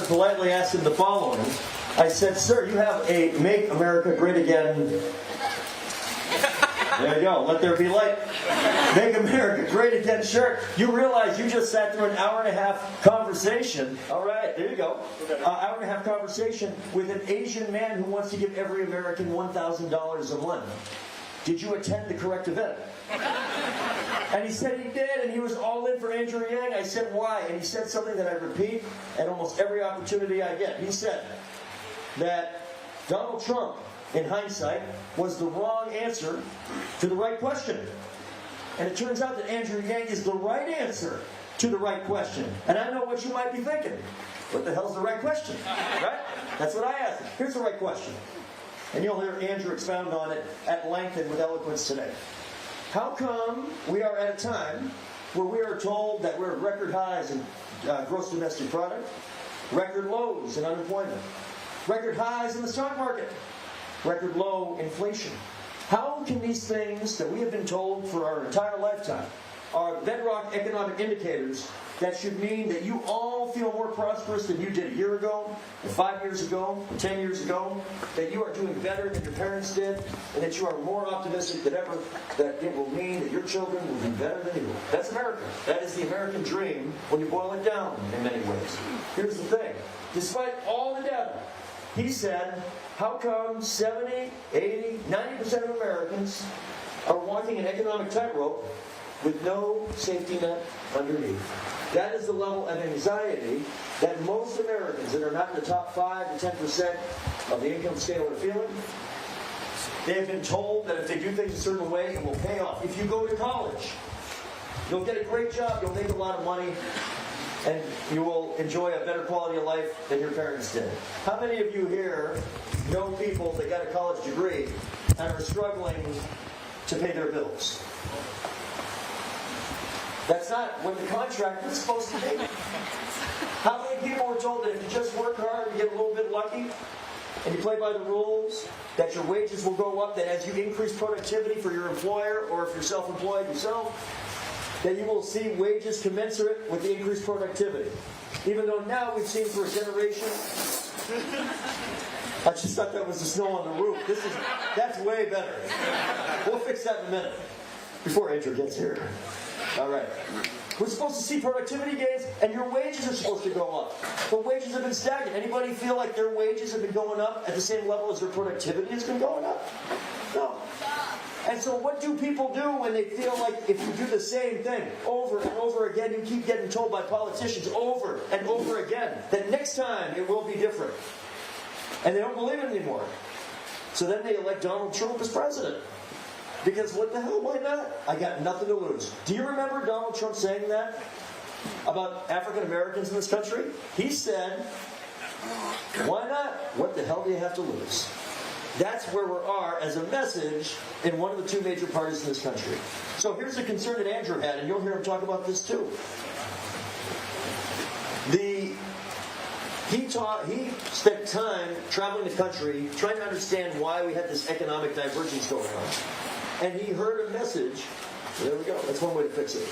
politely asked him the following. I said, sir, you have a Make America Great Again. There you go. Let there be light. Make America Great Again shirt. You realize you just sat through an hour-and-a-half conversation. All right, there you go. Hour-and-a-half conversation with an Asian man who wants to give every American $1,000 a month. Did you attend the correct event? And he said he did, and he was all in for Andrew Yang. I said, why? And he said something that I repeat at almost every opportunity I get. He said that Donald Trump, in hindsight, was the wrong answer to the right question. And it turns out that Andrew Yang is the right answer to the right question. And I know what you might be thinking. What the hell's the right question? Right? That's what I asked him. Here's the right question. And you'll hear Andrew expound on it at length and with eloquence today. How come we are at a time where we are told that we're at record highs in gross domestic product, record lows in unemployment, record highs in the stock market, record low inflation? How can these things that we have been told for our entire lifetime are bedrock economic indicators that should mean that you all feel more prosperous than you did a year ago, or 5 years ago, or 10 years ago, that you are doing better than your parents did, and that you are more optimistic than ever that it will mean that your children will be better than you? That's America. That is the American dream when you boil it down in many ways. Here's the thing. Despite all the data, he said, how come 70, 80, 90% of Americans are walking an economic tightrope with no safety net underneath? That is the level of anxiety that most Americans that are not in the top 5 to 10% of the income scale are feeling. They have been told that if they do things a certain way, it will pay off. If you go to college, you'll get a great job, you'll make a lot of money, and you will enjoy a better quality of life than your parents did. How many of you here know people that got a college degree and are struggling to pay their bills? That's not what the contract was supposed to be. How many people were told that if you just work hard and get a little bit lucky, and you play by the rules, that your wages will go up, that as you increase productivity for your employer, or if you're self-employed yourself, that you will see wages commensurate with the increased productivity? Even though now we've seen for a generation, I just thought that was the snow on the roof. That's way better. We'll fix that in a minute, before Andrew gets here. All right. We're supposed to see productivity gains, and your wages are supposed to go up. But wages have been stagnant. Anybody feel like their wages have been going up at the same level as their productivity has been going up? No. And so what do people do when they feel like if you do the same thing over and over again, you keep getting told by politicians over and over again that next time it will be different? And they don't believe it anymore. So then they elect Donald Trump as president. Because what the hell, why not? I got nothing to lose. Do you remember Donald Trump saying that about African Americans in this country? He said, why not? What the hell do you have to lose? That's where we are as a message in one of the two major parties in this country. So here's the concern that Andrew had, and you'll hear him talk about this too. He spent time traveling the country trying to understand why we had this economic divergence going on. And he heard a message. There we go. That's one way to fix it.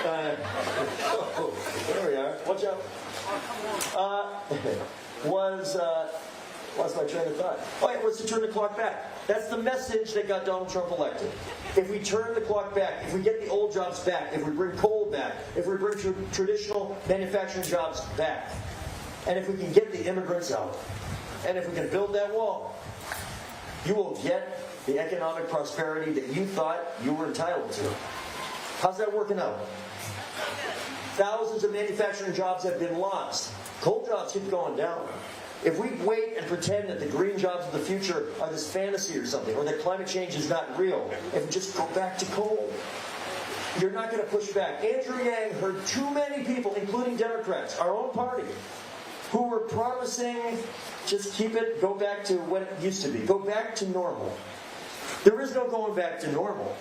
There we are. Watch out. Lost my train of thought. Oh, it was to turn the clock back. That's the message that got Donald Trump elected. If we turn the clock back, if we get the old jobs back, if we bring coal back, if we bring traditional manufacturing jobs back, and if we can get the immigrants out, and if we can build that wall, you will get the economic prosperity that you thought you were entitled to. How's that working out? Thousands of manufacturing jobs have been lost. Coal jobs keep going down. If we wait and pretend that the green jobs of the future are this fantasy or something, or that climate change is not real, if we just go back to coal, you're not going to push back. Andrew Yang heard too many people, including Democrats, our own party, who were promising, just keep it, go back to what it used to be. Go back to normal. There is no going back to normal.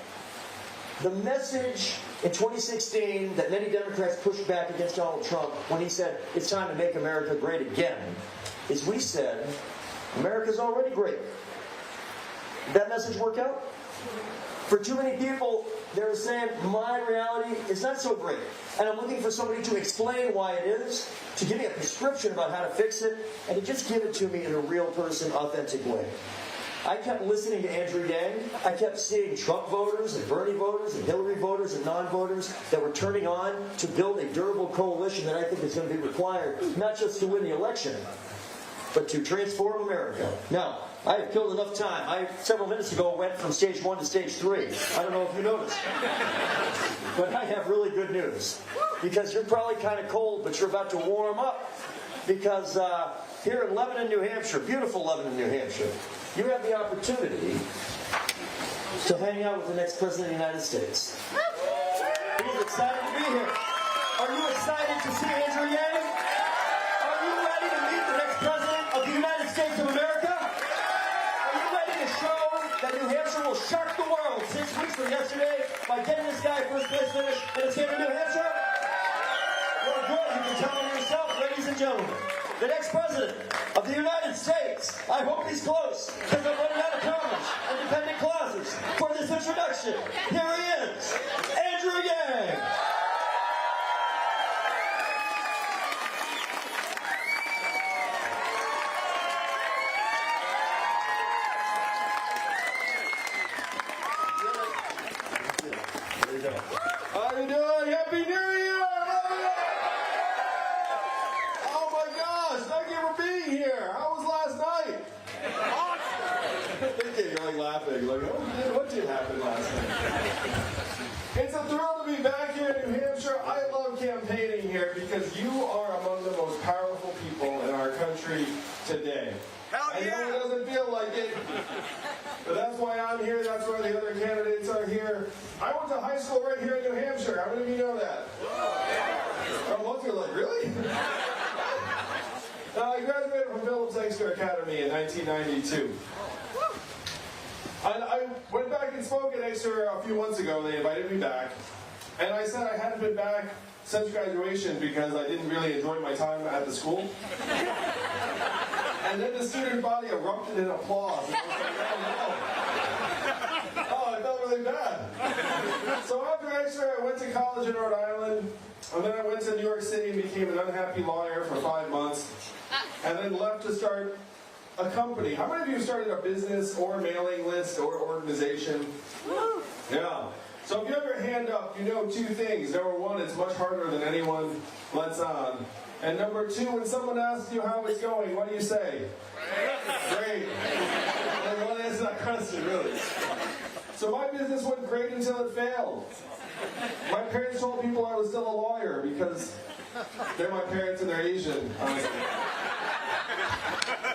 The message in 2016 that many Democrats pushed back against Donald Trump when he said, it's time to make America great again, is we said, America's already great. Did that message work out? For too many people, they're saying my reality is not so great. And I'm looking for somebody to explain why it is, to give me a prescription about how to fix it, and to just give it to me in a real person, authentic way. I kept listening to Andrew Yang. I kept seeing Trump voters and Bernie voters and Hillary voters and non-voters that were turning on to build a durable coalition that I think is going to be required, not just to win the election, but to transform America. Now, I have killed enough time. I, several minutes ago, went from stage 1 to stage 3. I don't know if you noticed. But I have really good news. Because you're probably kind of cold, but you're about to warm up. Because here in Lebanon, New Hampshire, beautiful Lebanon, New Hampshire, you have the opportunity to hang out with the next President of the United States. He's excited to be here. Are you excited to see Andrew Yang? Are you ready to meet the next President of the United States of America? Are you ready to show that New Hampshire will shark the world 6 weeks from yesterday by getting this guy first place finish in the state of New Hampshire? Well, good. You can tell him yourself, ladies and gentlemen. The next President of the United States. I hope he's close, because I'm running out of comments and dependent clauses for this introduction. Here he is, Andrew Yang. There you go. How you doing? Happy New Year! Oh my gosh, thank you for being here. How was last night? You're like laughing, like, oh, what did happen last night? It's a thrill to be back here in New Hampshire. I love campaigning here because you are among the most powerful people in our country today. Hell yeah! I know it doesn't feel like it, but that's why I'm here. That's why the other candidates are here. I went to high school right here in New Hampshire. How many of you know that? Oh, most of you are like, really? I graduated from Phillips Exeter Academy in 1992. And I went back and spoke at Exeter a few months ago. They invited me back. And I said I hadn't been back since graduation because I didn't really enjoy my time at the school. And then the student body erupted in applause. And I was like, oh, I felt really bad. So after Exeter, I went to college in Rhode Island. And then I went to New York City and became an unhappy lawyer for 5 months. And then left to start a company. How many of you started a business or mailing list or organization? Yeah. So if you have your hand up, you know 2 things. Number 1, it's much harder than anyone lets on. And number 2, when someone asks you how it's going, what do you say? Great. I want to answer that question, really. So my business went great until it failed. My parents told people I was still a lawyer because they're my parents and they're Asian.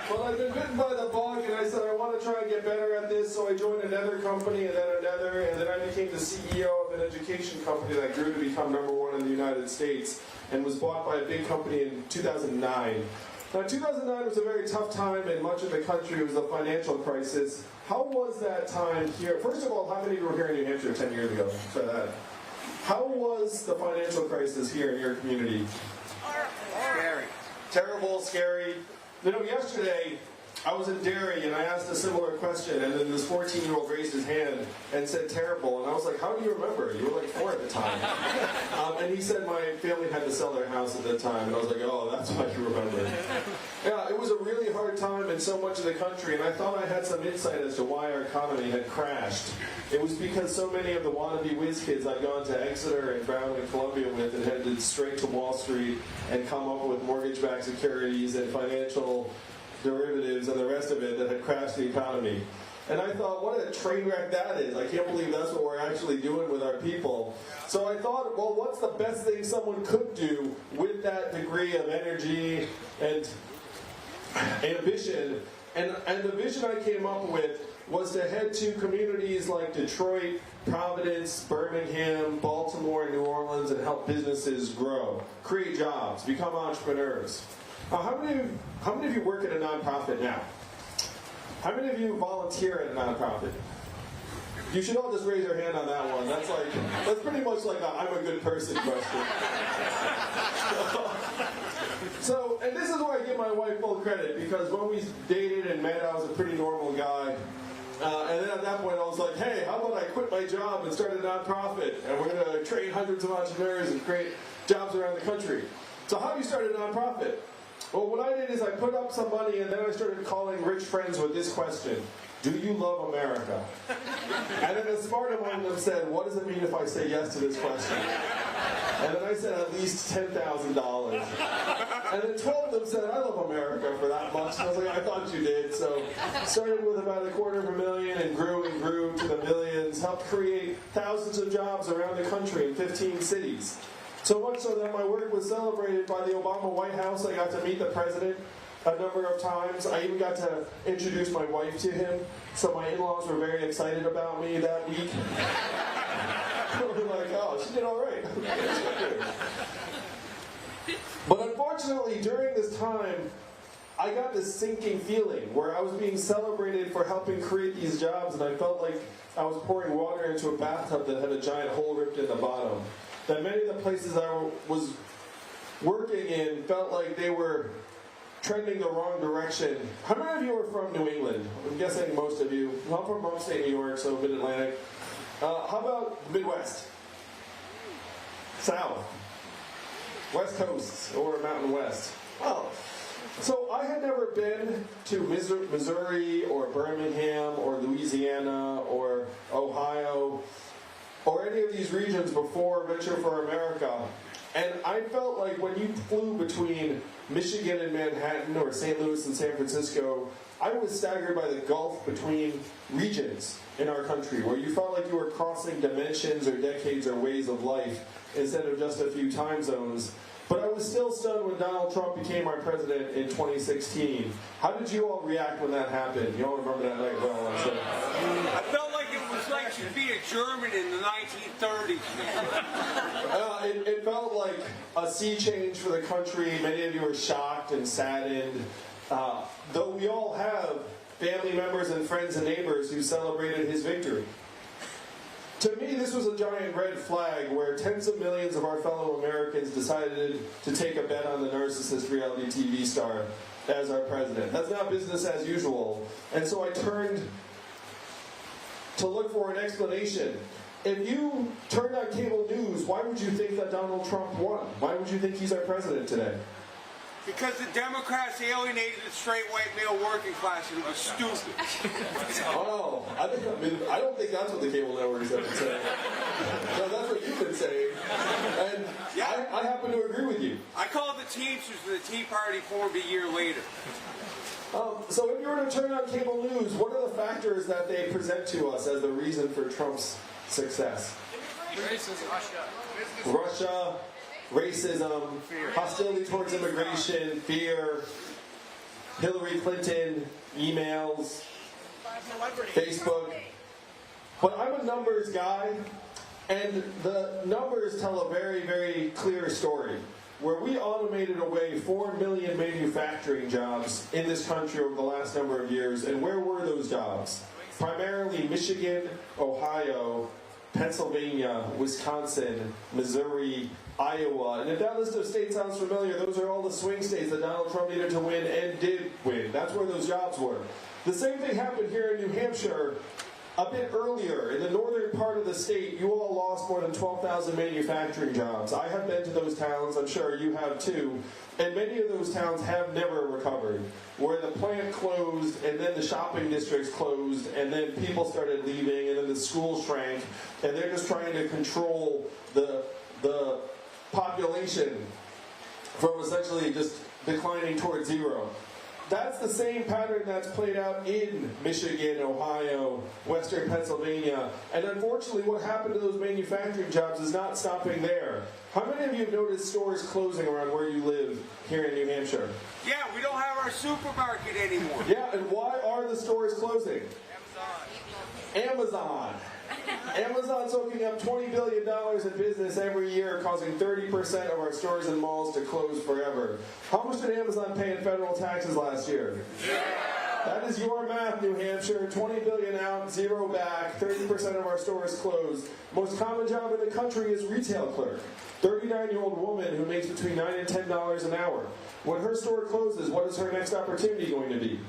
Well, I've been bitten by the bug, and I said I want to try and get better at this, so I joined another company, and then another, and then I became the CEO of an education company that grew to become #1 in the United States, and was bought by a big company in 2009. Now, 2009 was a very tough time in much of the country. It was a financial crisis. How was that time here? First of all, how many of you were here in New Hampshire 10 years ago? Try that. How was the financial crisis here in your community? Scary. Terrible, scary. You know, yesterday, I was in Derry, and I asked a similar question, and then this 14-year-old raised his hand and said terrible, and I was like, how do you remember? You were like 4 at the time. And he said my family had to sell their house at the time, and I was like, oh, that's why you remember. Yeah, it was a really hard time in so much of the country, and I thought I had some insight as to why our economy had crashed. It was because so many of the wannabe whiz kids I'd gone to Exeter and Brown and Columbia with and headed straight to Wall Street and come up with mortgage-backed securities and financial derivatives and the rest of it that had crashed the economy. And I thought, what a train wreck that is. I can't believe that's what we're actually doing with our people. So I thought, well, what's the best thing someone could do with that degree of energy and ambition? And the vision I came up with was to head to communities like Detroit, Providence, Birmingham, Baltimore, New Orleans, and help businesses grow, create jobs, become entrepreneurs. How many of you work at a nonprofit now? How many of you volunteer at a nonprofit? You should all just raise your hand on that one. That's pretty much like a I'm a good person question. So, and this is where I give my wife full credit, because when we dated and met, I was a pretty normal guy. And then at that point, I was like, hey, how about I quit my job and start a nonprofit? And we're going to train hundreds of entrepreneurs and create jobs around the country. So how do you start a nonprofit? Well, what I did is I put up some money, and then I started calling rich friends with this question. Do you love America? And then a smart among them said, what does it mean if I say yes to this question? And then I said at least $10,000. And then 12 of them said, I love America for that much. And I was like, I thought you did. So started with about $250,000 and grew to the millions, helped create thousands of jobs around the country in 15 cities. So much so that my work was celebrated by the Obama White House. I got to meet the president a number of times. I even got to introduce my wife to him. So my in-laws were very excited about me that week. They were like, oh, she did all right. But unfortunately, during this time, I got this sinking feeling where I was being celebrated for helping create these jobs, and I felt like I was pouring water into a bathtub that had a giant hole ripped in the bottom. That many of the places I was working in felt like they were trending the wrong direction. How many of you are from New England? I'm guessing most of you. I'm from upstate New York, so mid-Atlantic. How about the Midwest? South? West Coast or Mountain West? Oh. So I had never been to Missouri or Birmingham or Louisiana or Ohio or any of these regions before Venture for America. And I felt like when you flew between Michigan and Manhattan or St. Louis and San Francisco, I was staggered by the gulf between regions in our country, where you felt like you were crossing dimensions or decades or ways of life instead of just a few time zones. But I was still stunned when Donald Trump became our president in 2016. How did you all react when that happened? You all remember that night well, I'm sure. I felt like it was like to be a German in the 1930s. It felt like a sea change for the country. Many of you were shocked and saddened. Though we all have family members and friends and neighbors who celebrated his victory. To me, this was a giant red flag where tens of millions of our fellow Americans decided to take a bet on the narcissist reality TV star as our president. That's not business as usual. And so I turned to look for an explanation. If you turned on cable news, why would you think that Donald Trump won? Why would you think he's our president today? Because the Democrats alienated the straight white male working class, and it was stupid. Oh, I don't think that's what the cable networks have been saying. No, that's what you've been saying. And yeah. I happen to agree with you. I called the Teamsters when the Tea Party formed a year later. So if you were to turn on cable news, what are the factors that they present to us as the reason for Trump's success? Russia, racism, hostility towards immigration, fear, Hillary Clinton, emails, Facebook. But I'm a numbers guy, and the numbers tell a very, very clear story. Where we automated away 4 million manufacturing jobs in this country over the last number of years, and where were those jobs? Primarily Michigan, Ohio, Pennsylvania, Wisconsin, Missouri, Iowa. And if that list of states sounds familiar, those are all the swing states that Donald Trump needed to win and did win. That's where those jobs were. The same thing happened here in New Hampshire a bit earlier. In the northern part of the state, you all lost more than 12,000 manufacturing jobs. I have been to those towns, I'm sure you have too, and many of those towns have never recovered. Where the plant closed, and then the shopping districts closed, and then people started leaving, and then the schools shrank, and they're just trying to control the population from essentially just declining towards zero. That's the same pattern that's played out in Michigan, Ohio, Western Pennsylvania. And unfortunately, what happened to those manufacturing jobs is not stopping there. How many of you have noticed stores closing around where you live here in New Hampshire? Yeah, we don't have our supermarket anymore. Yeah, and why are the stores closing? Amazon. Amazon's soaking up $20 billion in business every year, causing 30% of our stores and malls to close forever. How much did Amazon pay in federal taxes last year? Yeah. That is your math, New Hampshire. 20 billion out, zero back, 30% of our stores closed. Most common job in the country is retail clerk. 39-year-old woman who makes between $9 and $10 an hour. When her store closes, what is her next opportunity going to be?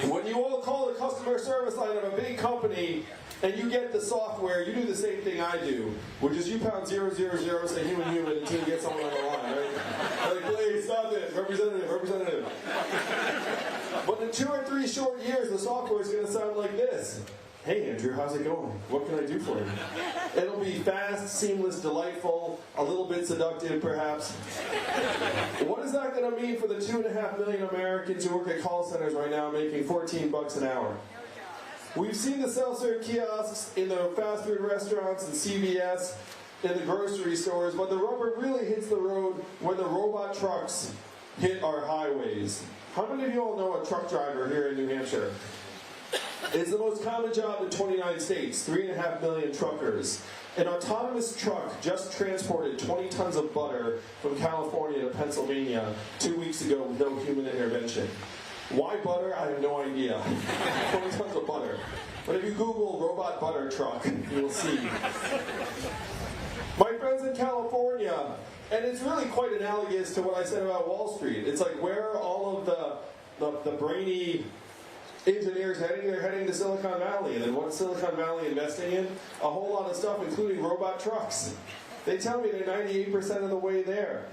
When you all call the customer service line of a big company and you get the software, you do the same thing I do, which is you pound 000, say human until you get someone on the line, right? Like, please, stop it, representative. But in 2 or 3 short years, the software is going to sound like this. Hey Andrew, how's it going? What can I do for you? It'll be fast, seamless, delightful, a little bit seductive perhaps. What is that going to mean for the 2.5 million Americans who work at call centers right now making $14 an hour? We've seen the self-serve kiosks in the fast food restaurants and CVS, in the grocery stores, but the rubber really hits the road when the robot trucks hit our highways. How many of you all know a truck driver here in New Hampshire? It's the most common job in 29 states, 3.5 million truckers. An autonomous truck just transported 20 tons of butter from California to Pennsylvania 2 weeks ago with no human intervention. Why butter? I have no idea. 20 tons of butter. But if you Google robot butter truck, you will see. My friends in California, and it's really quite analogous to what I said about Wall Street. It's like, where are all of the brainy engineers heading? They're heading to Silicon Valley. And then what's Silicon Valley investing in? A whole lot of stuff, including robot trucks. They tell me they're 98% of the way there.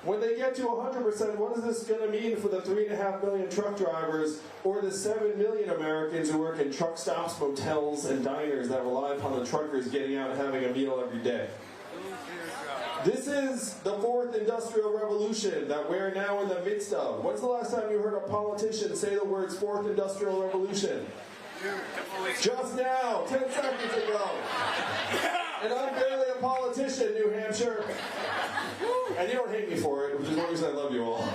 When they get to 100%, what is this going to mean for the 3.5 million truck drivers or the 7 million Americans who work in truck stops, motels, and diners that rely upon the truckers getting out and having a meal every day? This is the 4th industrial revolution that we're now in the midst of. When's the last time you heard a politician say the words 4th industrial revolution? Just now, 10 seconds ago. And I'm barely a politician, New Hampshire. And you don't hate me for it, which is one reason I love you all.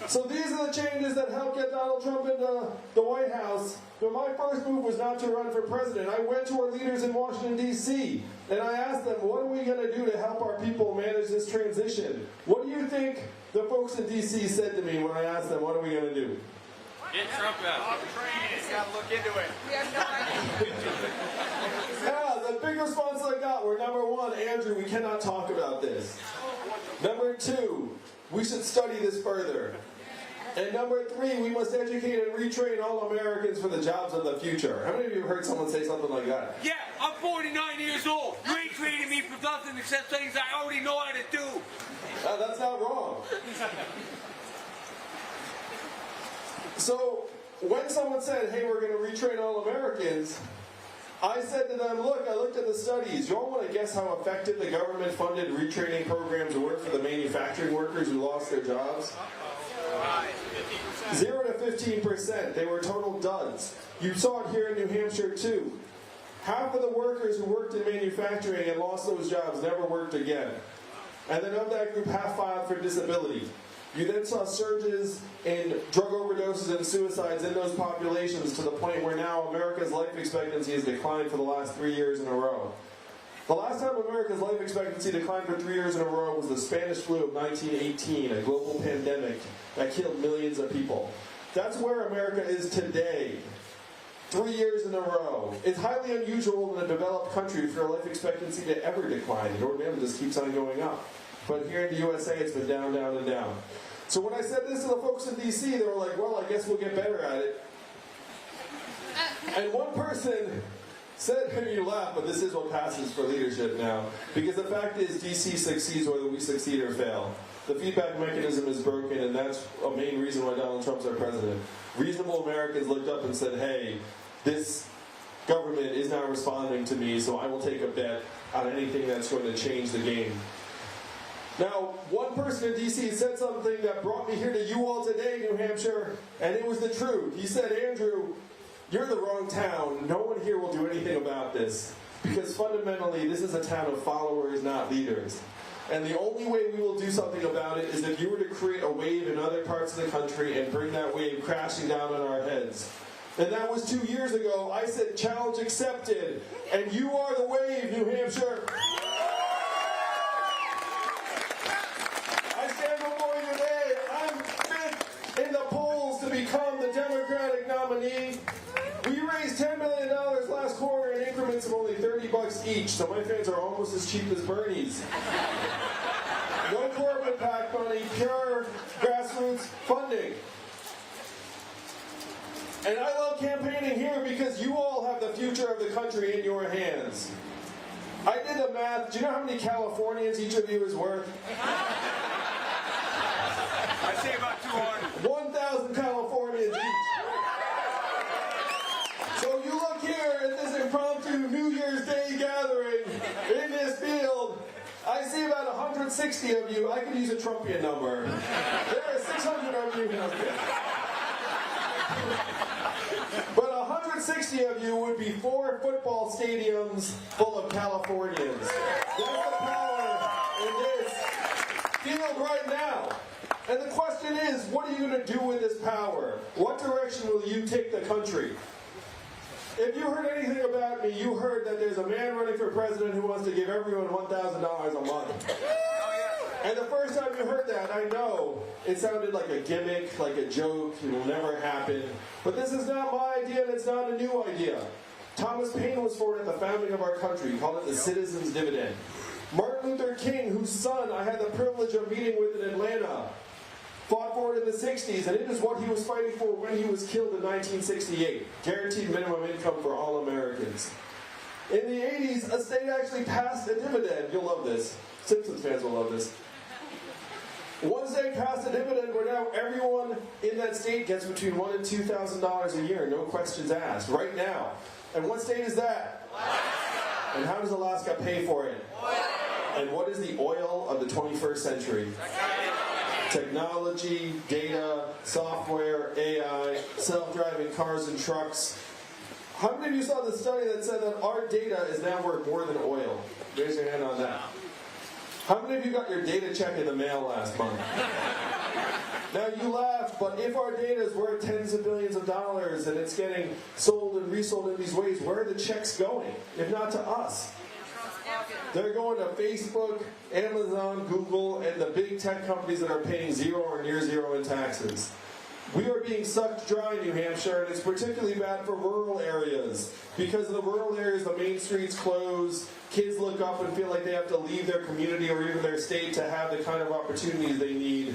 So these are the changes that helped get Donald Trump into the White House. But my first move was not to run for president. I went to our leaders in Washington, D.C., and I asked them, what are we going to do to help our people manage this transition? What do you think the folks in D.C. said to me when I asked them, what are we going to do? Get Trump out. He's got to look into it. We have no idea. Yeah, the big response I got were, number 1, Andrew, we cannot talk about this. Number 2, we should study this further. And number 3, we must educate and retrain all Americans for the jobs of the future. How many of you have heard someone say something like that? Yeah, I'm 49 years old. You ain't training me for nothing except things I already know how to do. That's not wrong. So, when someone said, hey, we're going to retrain all Americans, I said to them, look, I looked at the studies. You all want to guess how effective the government-funded retraining programs were for the manufacturing workers who lost their jobs? 0 to 15%. They were total duds. You saw it here in New Hampshire, too. Half of the workers who worked in manufacturing and lost those jobs never worked again. And then of that group, half filed for disability. You then saw surges in drug overdoses and suicides in those populations to the point where now America's life expectancy has declined for the last 3 years in a row. The last time America's life expectancy declined for 3 years in a row was the Spanish flu of 1918, a global pandemic that killed millions of people. That's where America is today. 3 years in a row. It's highly unusual in a developed country for life expectancy to ever decline. It ordinarily just keeps on going up. But here in the USA, it's been down, down, and down. So when I said this to the folks in D.C., they were like, well, I guess we'll get better at it. And one person said, maybe you laugh, but this is what passes for leadership now. Because the fact is, D.C. succeeds whether we succeed or fail. The feedback mechanism is broken, and that's a main reason why Donald Trump's our president. Reasonable Americans looked up and said, hey, this government is not responding to me, so I will take a bet on anything that's going to change the game. Now, one person in D.C. said something that brought me here to you all today, New Hampshire, and it was the truth. He said, Andrew, you're the wrong town. No one here will do anything about this. Because fundamentally, this is a town of followers, not leaders. And the only way we will do something about it is if you were to create a wave in other parts of the country and bring that wave crashing down on our heads. And that was 2 years ago. I said, challenge accepted. And you are the wave, New Hampshire. In the polls to become the Democratic nominee. We raised $10 million last quarter in increments of only $30 each, so my fans are almost as cheap as Bernie's. No corporate PAC money, pure grassroots funding. And I love campaigning here because you all have the future of the country in your hands. I did the math. Do you know how many Californians each of you is worth? I say about 200. 1,000 Californians each. So you look here at this impromptu New Year's Day gathering in this field. I see about 160 of you. I could use a Trumpian number. There are 600 of you. No, I'm kidding. But 160 of you would be 4 football stadiums full of Californians. That's the power in this field right now. And the question is, what are you going to do with this power? What direction will you take the country? If you heard anything about me, you heard that there's a man running for president who wants to give everyone $1,000 a month. And the first time you heard that, I know it sounded like a gimmick, like a joke, it will never happen. But this is not my idea, and it's not a new idea. Thomas Paine was for it at the founding of our country. He called it the citizen's dividend. Martin Luther King, whose son I had the privilege of meeting with in Atlanta, fought for it in the 60s, and it is what he was fighting for when he was killed in 1968. Guaranteed minimum income for all Americans. In the 80s, a state actually passed a dividend. You'll love this. Simpsons fans will love this. Once they passed a dividend where now everyone in that state gets between $1,000 and $2,000 a year, no questions asked, right now. And what state is that? Alaska. And how does Alaska pay for it? Oil. And what is the oil of the 21st century? Technology, data, software, AI, self-driving cars and trucks. How many of you saw the study that said that our data is now worth more than oil? Raise your hand on that. How many of you got your data check in the mail last month? Now you laugh, but if our data is worth tens of billions of dollars and it's getting sold and resold in these ways, where are the checks going? If not to us. They're going to Facebook, Amazon, Google, and the big tech companies that are paying zero or near zero in taxes. We are being sucked dry in New Hampshire, and it's particularly bad for rural areas. Because in the rural areas, the main streets close, kids look up and feel like they have to leave their community or even their state to have the kind of opportunities they need.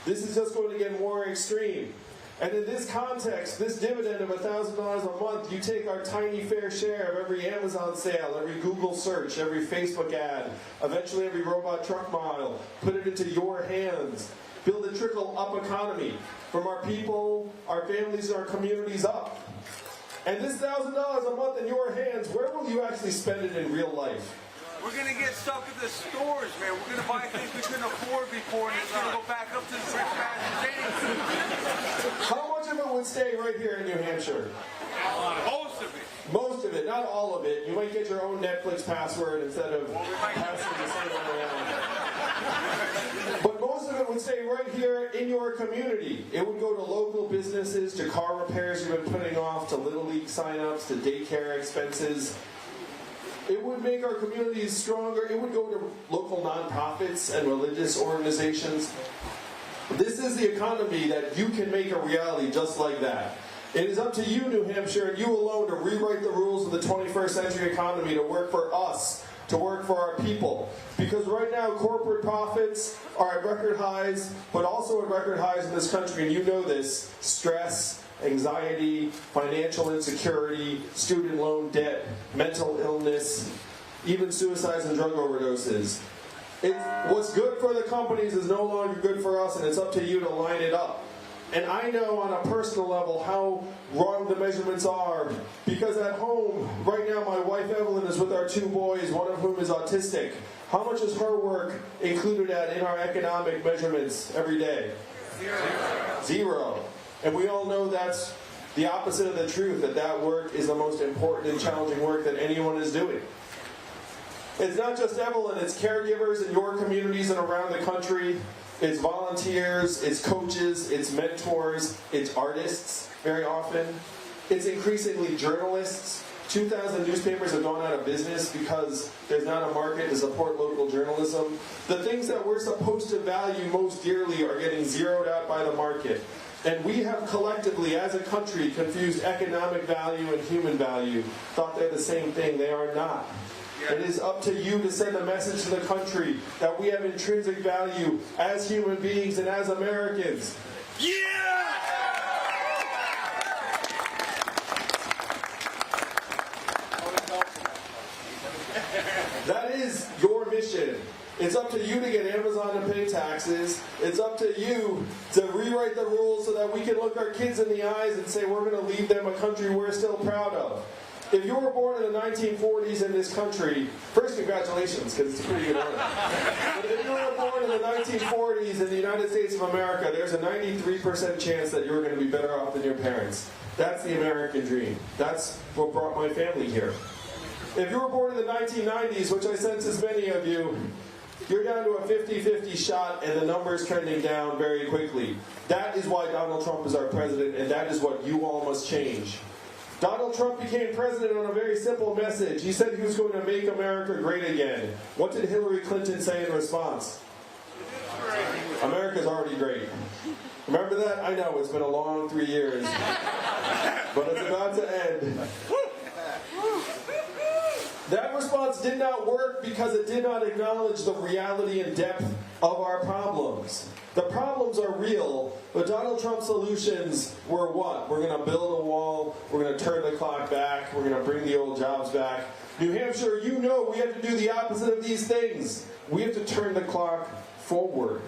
This is just going to get more extreme. And in this context, this dividend of $1,000 a month, you take our tiny fair share of every Amazon sale, every Google search, every Facebook ad, eventually every robot truck mile, put it into your hands, build a trickle-up economy from our people, our families, and our communities up. And this $1,000 a month in your hands, where will you actually spend it in real life? We're going to get stuck at the stores, man. We're going to buy things we couldn't afford before, and it's going to go back up to the rich man's savings. How much of it would stay right here in New Hampshire? Most of it. Most of it, not all of it. You might get your own Netflix password instead of passing the same one around. But most of it would stay right here in your community. It would go to local businesses, to car repairs you've been putting off, to Little League signups, to daycare expenses. It would make our communities stronger. It would go to local nonprofits and religious organizations. This is the economy that you can make a reality just like that. It is up to you, New Hampshire, and you alone to rewrite the rules of the 21st century economy to work for us, to work for our people. Because right now, corporate profits are at record highs, but also at record highs in this country, and you know this. Stress, anxiety, financial insecurity, student loan debt, mental illness, even suicides and drug overdoses. What's good for the companies is no longer good for us, and it's up to you to line it up. And I know on a personal level how wrong the measurements are, because at home, right now my wife Evelyn is with our 2 boys, one of whom is autistic. How much is her work included in our economic measurements every day? Zero. And we all know that's the opposite of the truth, that work is the most important and challenging work that anyone is doing. It's not just Evelyn, it's caregivers in your communities and around the country. It's volunteers, it's coaches, it's mentors, it's artists very often. It's increasingly journalists. 2,000 newspapers have gone out of business because there's not a market to support local journalism. The things that we're supposed to value most dearly are getting zeroed out by the market. And we have collectively, as a country, confused economic value and human value. Thought they're the same thing. They are not. It is up to you to send a message to the country that we have intrinsic value as human beings and as Americans. Yeah! That is your mission. It's up to you to get Amazon to pay taxes. It's up to you to rewrite the rules so that we can look our kids in the eyes and say we're going to leave them a country we're still proud of. If you were born in the 1940s in this country, first congratulations, because it's a pretty good honor. But if you were born in the 1940s in the United States of America, there's a 93% chance that you're going to be better off than your parents. That's the American dream. That's what brought my family here. If you were born in the 1990s, which I sense is many of you, you're down to a 50-50 shot and the number's trending down very quickly. That is why Donald Trump is our president, and that is what you all must change. Donald Trump became president on a very simple message. He said he was going to make America great again. What did Hillary Clinton say in response? America's already great. Remember that? I know, it's been a long 3 years. But it's about to end. That response did not work because it did not acknowledge the reality and depth of our problems. The problems are real, but Donald Trump's solutions were what? We're going to build a wall, we're going to turn the clock back, we're going to bring the old jobs back. New Hampshire, you know we have to do the opposite of these things. We have to turn the clock forward.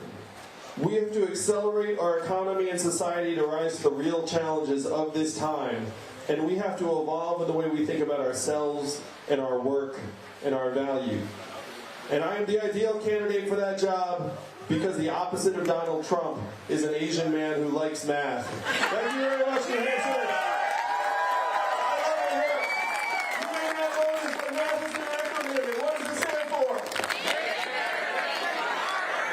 We have to accelerate our economy and society to rise to the real challenges of this time. And we have to evolve in the way we think about ourselves and our work and our value. And I am the ideal candidate for that job because the opposite of Donald Trump is an Asian man who likes math. Thank you very much, New Hampshire. I love it here. You may not know this, but math is an acronym. What does it stand for?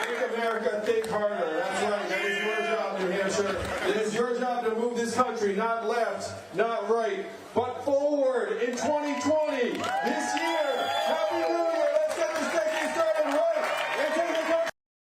Make America think harder. That's right. That is your job, New Hampshire. It is your job to move this country, not left, not right, but forward in 2020, this year.